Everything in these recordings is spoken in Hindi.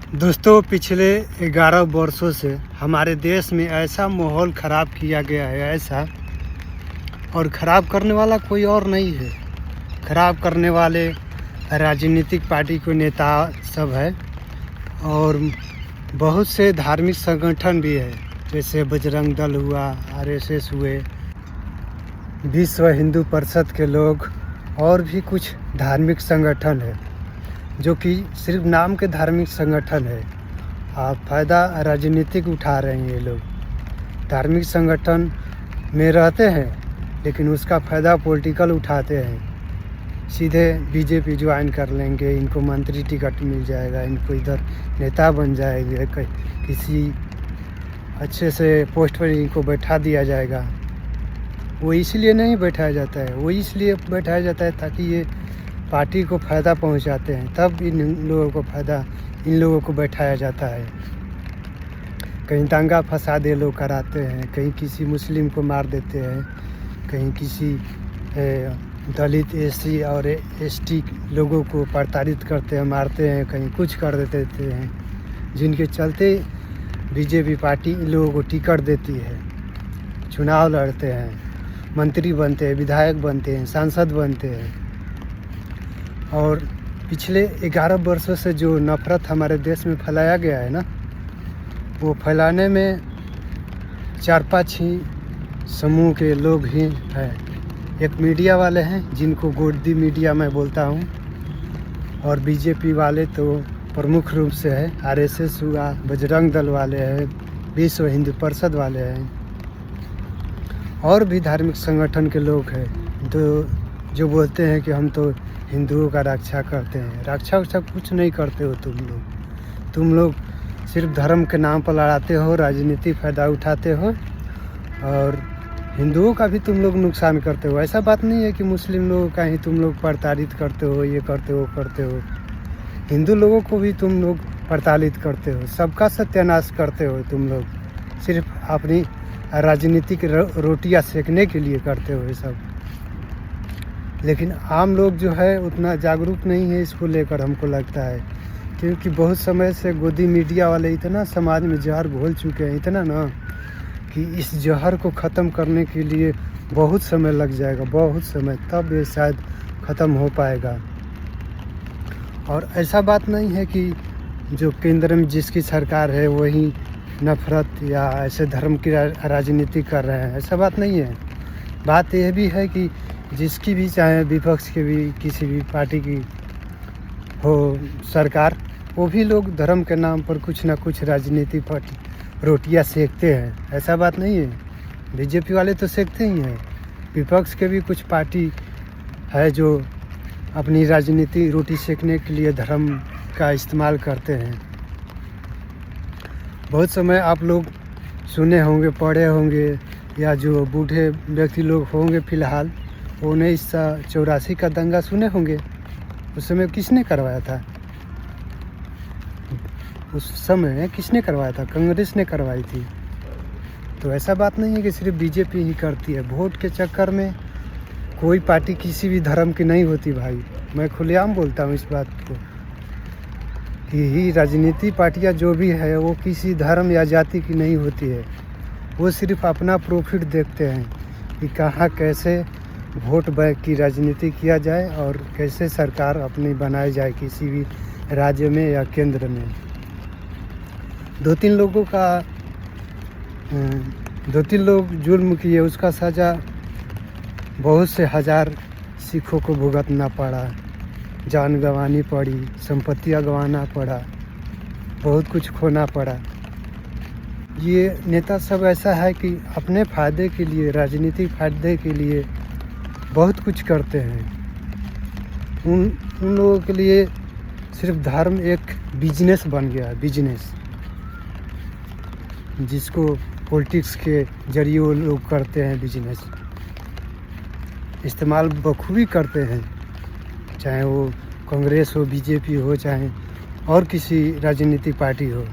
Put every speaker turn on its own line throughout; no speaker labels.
दोस्तों, पिछले 11 वर्षों से हमारे देश में ऐसा माहौल ख़राब किया गया है, ऐसा, और ख़राब करने वाला कोई और नहीं है। ख़राब करने वाले राजनीतिक पार्टी के नेता सब है और बहुत से धार्मिक संगठन भी है, जैसे बजरंग दल हुआ, आरएसएस हुए, विश्व हिंदू परिषद के लोग, और भी कुछ धार्मिक संगठन है जो कि सिर्फ नाम के धार्मिक संगठन है। फ़ायदा राजनीतिक उठा रहे हैं ये लोग। धार्मिक संगठन में रहते हैं लेकिन उसका फ़ायदा पॉलिटिकल उठाते हैं। सीधे बीजेपी ज्वाइन कर लेंगे, इनको मंत्री टिकट मिल जाएगा, इनको इधर नेता बन जाएंगे, किसी अच्छे से पोस्ट पर इनको बैठा दिया जाएगा। वो इसलिए नहीं बैठाया जाता है, वो इसलिए बैठाया जाता है ताकि ये पार्टी को फ़ायदा पहुंचाते हैं, तब इन लोगों को फ़ायदा, इन लोगों को बैठाया जाता है। कहीं दंगा फसाद ये लोग कराते हैं, कहीं किसी मुस्लिम को मार देते हैं, कहीं किसी दलित एससी और एसटी लोगों को प्रताड़ित करते हैं, मारते हैं, कहीं कुछ कर देते हैं, जिनके चलते बीजेपी पार्टी इन लोगों को टिकट देती है, चुनाव लड़ते हैं, मंत्री बनते हैं, विधायक बनते हैं, सांसद बनते हैं। और पिछले 11 वर्षों से जो नफ़रत हमारे देश में फैलाया गया है ना, वो फैलाने में 4-5 ही समूह के लोग ही हैं। एक मीडिया वाले हैं जिनको गोदी मीडिया मैं बोलता हूँ, और बीजेपी वाले तो प्रमुख रूप से है, आरएसएस हुआ, बजरंग दल वाले हैं, विश्व हिंदू परिषद वाले हैं, और भी धार्मिक संगठन के लोग हैं जो बोलते हैं कि हम तो हिंदुओं का रक्षा करते हैं। रक्षा कुछ नहीं करते हो तुम लोग सिर्फ धर्म के नाम पर लड़ाते हो, राजनीतिक फ़ायदा उठाते हो, और हिंदुओं का भी तुम लोग नुकसान करते हो। ऐसा बात नहीं है कि मुस्लिम लोगों का ही तुम लोग प्रताड़ित करते हो, ये करते हो, करते हो। हिंदू लोगों को भी तुम लोग प्रताड़ित करते हो, सबका सत्यानाश करते हो। तुम लोग सिर्फ अपनी राजनीतिक रोटियां सेकने के लिए करते हो ये सब। लेकिन आम लोग जो है उतना जागरूक नहीं है इसको लेकर, हमको लगता है, क्योंकि बहुत समय से गोदी मीडिया वाले इतना समाज में जहर घोल चुके हैं, इतना ना, कि इस जहर को ख़त्म करने के लिए बहुत समय लग जाएगा, बहुत समय, तब ये शायद ख़त्म हो पाएगा। और ऐसा बात नहीं है कि जो केंद्र में जिसकी सरकार है वही नफ़रत या ऐसे धर्म की राजनीति कर रहे हैं, ऐसा बात नहीं है। बात यह भी है कि जिसकी भी, चाहे विपक्ष की भी, किसी भी पार्टी की हो सरकार, वो भी लोग धर्म के नाम पर कुछ ना कुछ राजनीति पर रोटियां सेकते हैं, ऐसा बात नहीं है। बीजेपी वाले तो सेकते ही हैं, विपक्ष के भी कुछ पार्टी है जो अपनी राजनीति रोटी सेकने के लिए धर्म का इस्तेमाल करते हैं। बहुत समय आप लोग सुने होंगे, पढ़े होंगे, या जो बूढ़े व्यक्ति लोग होंगे फ़िलहाल, 1984 का दंगा सुने होंगे। उस समय किसने करवाया था? उस समय किसने करवाया था? कांग्रेस ने करवाई थी। तो ऐसा बात नहीं है कि सिर्फ बीजेपी ही करती है। वोट के चक्कर में कोई पार्टी किसी भी धर्म की नहीं होती भाई, मैं खुलेआम बोलता हूँ इस बात को, कि ही राजनीति पार्टियाँ जो भी है वो किसी धर्म या जाति की नहीं होती है। वो सिर्फ अपना प्रॉफिट देखते हैं कि कहाँ कैसे वोट बैंक की राजनीति किया जाए और कैसे सरकार अपनी बनाई जाए किसी भी राज्य में या केंद्र में। 2-3 लोग जुल्म किए, उसका सज़ा बहुत से हज़ार सिखों को भुगतना पड़ा, जान गंवानी पड़ी, संपत्तियां गंवाना पड़ा, बहुत कुछ खोना पड़ा। ये नेता सब ऐसा है कि अपने फ़ायदे के लिए, राजनीतिक फ़ायदे के लिए बहुत कुछ करते हैं। उन लोगों के लिए सिर्फ धर्म एक बिजनेस बन गया है, बिजनेस, जिसको पॉलिटिक्स के जरिए वो लोग करते हैं। बिजनेस इस्तेमाल बखूबी करते हैं, चाहे वो कांग्रेस हो, बीजेपी हो, चाहे और किसी राजनीतिक पार्टी हो।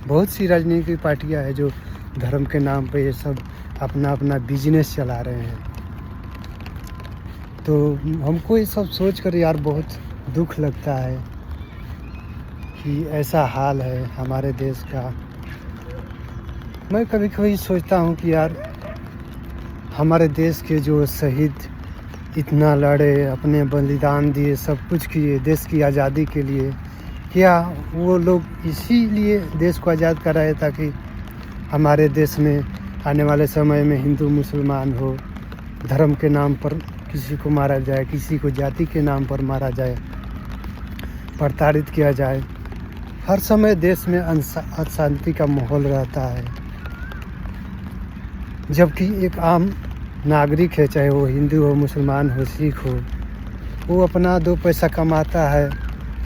बहुत सी राजनीतिक पार्टियां हैं जो धर्म के नाम पे ये सब अपना बिजनेस चला रहे हैं। तो हमको ये सब सोच कर यार बहुत दुख लगता है कि ऐसा हाल है हमारे देश का। मैं कभी कभी सोचता हूँ कि यार हमारे देश के जो शहीद इतना लड़े, अपने बलिदान दिए, सब कुछ किए देश की आज़ादी के लिए, क्या वो लोग इसीलिए देश को आज़ाद कराए ताकि हमारे देश में आने वाले समय में हिंदू मुसलमान हो, धर्म के नाम पर किसी को मारा जाए, किसी को जाति के नाम पर मारा जाए, प्रताड़ित किया जाए। हर समय देश में अशांति का माहौल रहता है, जबकि एक आम नागरिक है, चाहे वो हिंदू हो, मुसलमान हो, सिख हो, वो अपना 2 पैसा कमाता है,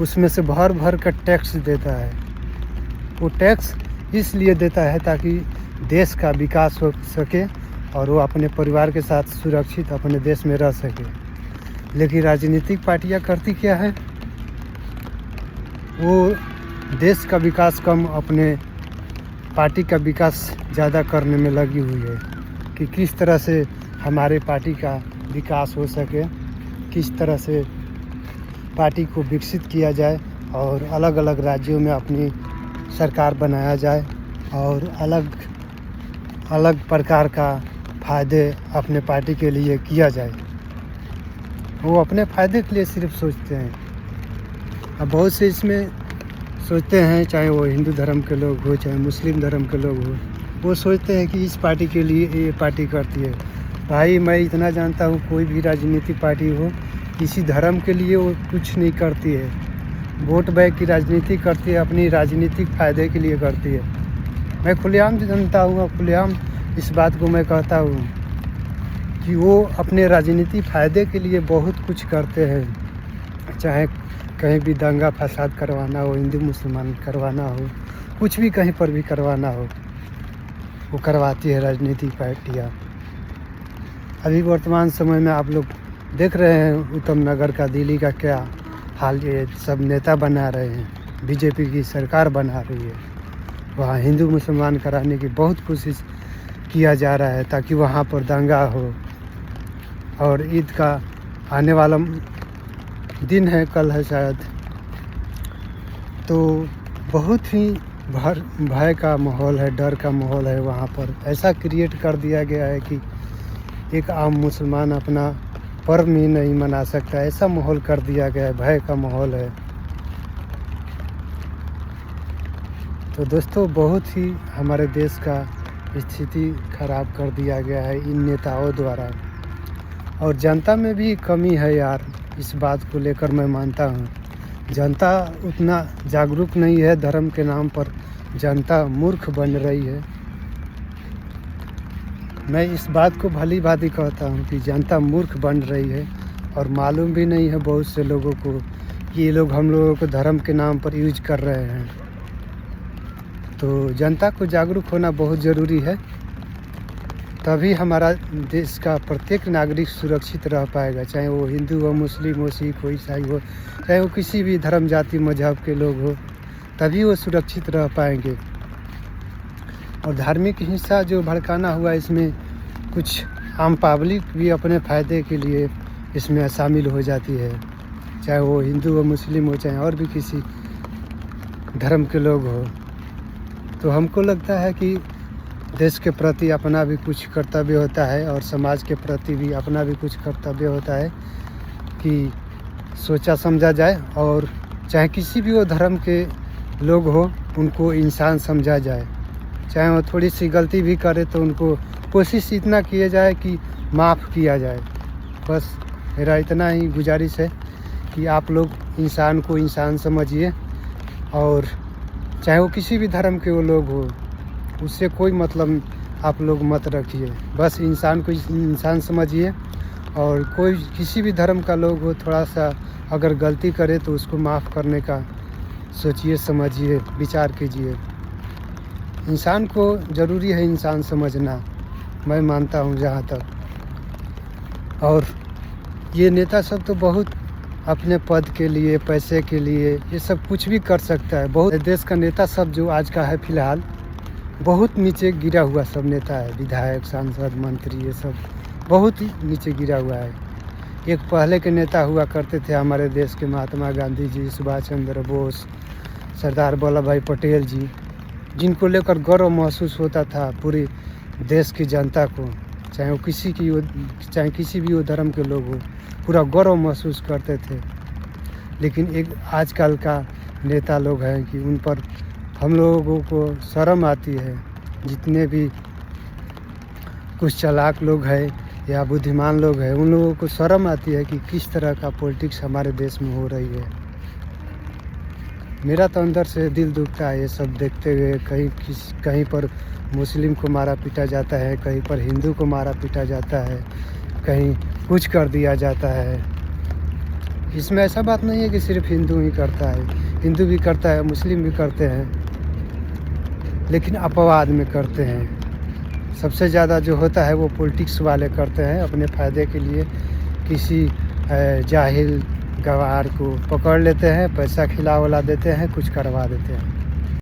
उसमें से भर भर कर टैक्स देता है। वो टैक्स इसलिए देता है ताकि देश का विकास हो सके और वो अपने परिवार के साथ सुरक्षित अपने देश में रह सके। लेकिन राजनीतिक पार्टियां करती क्या है, वो देश का विकास कम, अपने पार्टी का विकास ज़्यादा करने में लगी हुई है कि किस तरह से हमारे पार्टी का विकास हो सके, किस तरह से पार्टी को विकसित किया जाए और अलग अलग राज्यों में अपनी सरकार बनाया जाए और अलग अलग प्रकार का फ़ायदे अपने पार्टी के लिए किया जाए। वो अपने फ़ायदे के लिए सिर्फ सोचते हैं। अब बहुत से इसमें सोचते हैं, चाहे वो हिंदू धर्म के लोग हो, चाहे मुस्लिम धर्म के लोग हो, वो सोचते हैं कि इस पार्टी के लिए ये पार्टी करती है। भाई मैं इतना जानता हूँ, कोई भी राजनीतिक पार्टी हो, किसी धर्म के लिए वो कुछ नहीं करती है। वोट बैंक की राजनीति करती है, अपनी राजनीतिक फ़ायदे के लिए करती है। मैं खुलेआम जानता हूँ, खुलेआम इस बात को मैं कहता हूँ कि वो अपने राजनीतिक फ़ायदे के लिए बहुत कुछ करते हैं। चाहे कहीं भी दंगा फसाद करवाना हो, हिंदू मुसलमान करवाना हो, कुछ भी कहीं पर भी करवाना हो, वो करवाती है राजनीतिक पार्टियाँ। अभी वर्तमान समय में आप लोग देख रहे हैं उत्तम नगर का, दिल्ली का क्या हाल, ये सब नेता बना रहे हैं, बीजेपी की सरकार बना रही है। वहाँ हिंदू मुसलमान कराने की बहुत कोशिश किया जा रहा है ताकि वहाँ पर दंगा हो। और ईद का आने वाला दिन है, कल है शायद, तो बहुत ही भय का माहौल है, डर का माहौल है। वहाँ पर ऐसा क्रिएट कर दिया गया है कि एक आम मुसलमान अपना पर्व भी नहीं मना सकता, ऐसा माहौल कर दिया गया है, भय का माहौल है। तो दोस्तों बहुत ही हमारे देश का स्थिति खराब कर दिया गया है इन नेताओं द्वारा। और जनता में भी कमी है यार, इस बात को लेकर मैं मानता हूँ। जनता उतना जागरूक नहीं है, धर्म के नाम पर जनता मूर्ख बन रही है। मैं इस बात को भली भांति कहता हूँ कि जनता मूर्ख बन रही है और मालूम भी नहीं है बहुत से लोगों को कि ये लोग हम लोगों को धर्म के नाम पर यूज कर रहे हैं। तो जनता को जागरूक होना बहुत ज़रूरी है, तभी हमारा देश का प्रत्येक नागरिक सुरक्षित रह पाएगा, चाहे वो हिंदू हो, मुस्लिम हो, सिख हो, ईसाई हो, चाहे वो किसी भी धर्म जाति मजहब के लोग हो, तभी वो सुरक्षित रह पाएंगे। और धार्मिक हिंसा जो भड़काना हुआ, इसमें कुछ आम पब्लिक भी अपने फ़ायदे के लिए इसमें शामिल हो जाती है, चाहे वो हिंदू हो, मुस्लिम हो, चाहे और भी किसी धर्म के लोग हो। तो हमको लगता है कि देश के प्रति अपना भी कुछ कर्तव्य होता है और समाज के प्रति भी अपना भी कुछ कर्तव्य होता है कि सोचा समझा जाए और चाहे किसी भी वो धर्म के लोग हो, उनको इंसान समझा जाए। चाहे वो थोड़ी सी गलती भी करे तो उनको कोशिश इतना किया जाए कि माफ़ किया जाए। बस मेरा इतना ही गुजारिश है कि आप लोग इंसान को इंसान समझिए और चाहे वो किसी भी धर्म के वो लोग हो, उससे कोई मतलब आप लोग मत रखिए। बस इंसान को इंसान समझिए और कोई किसी भी धर्म का लोग हो, थोड़ा सा अगर गलती करे तो उसको माफ़ करने का सोचिए, समझिए, विचार कीजिए। इंसान को ज़रूरी है इंसान समझना, मैं मानता हूँ जहाँ तक। और ये नेता सब तो बहुत अपने पद के लिए, पैसे के लिए ये सब कुछ भी कर सकता है। बहुत देश का नेता सब जो आज का है फ़िलहाल बहुत नीचे गिरा हुआ सब नेता है, विधायक, सांसद, मंत्री, ये सब बहुत ही नीचे गिरा हुआ है। एक पहले के नेता हुआ करते थे हमारे देश के, महात्मा गांधी जी, सुभाष चंद्र बोस, सरदार वल्लभ भाई पटेल जी, जिनको लेकर गर्व महसूस होता था पूरी देश की जनता को, चाहे वो चाहे किसी भी वो धर्म के लोग हो, पूरा गर्व महसूस करते थे। लेकिन एक आजकल का नेता लोग हैं कि उन पर हम लोगों को शर्म आती है। जितने भी कुछ चालाक लोग हैं या बुद्धिमान लोग हैं, उन लोगों को शर्म आती है कि किस तरह का पॉलिटिक्स हमारे देश में हो रही है। मेरा तो अंदर से दिल दुखता है ये सब देखते हुए। कहीं पर मुस्लिम को मारा पीटा जाता है, कहीं पर हिंदू को मारा पीटा जाता है, कहीं कुछ कर दिया जाता है। इसमें ऐसा बात नहीं है कि सिर्फ हिंदू ही करता है, हिंदू भी करता है, मुस्लिम भी करते हैं, लेकिन अपवाद में करते हैं। सबसे ज़्यादा जो होता है वो पॉलिटिक्स वाले करते हैं अपने फ़ायदे के लिए। किसी जाहिल गवार को पकड़ लेते हैं, पैसा खिला वला देते हैं, कुछ करवा देते हैं।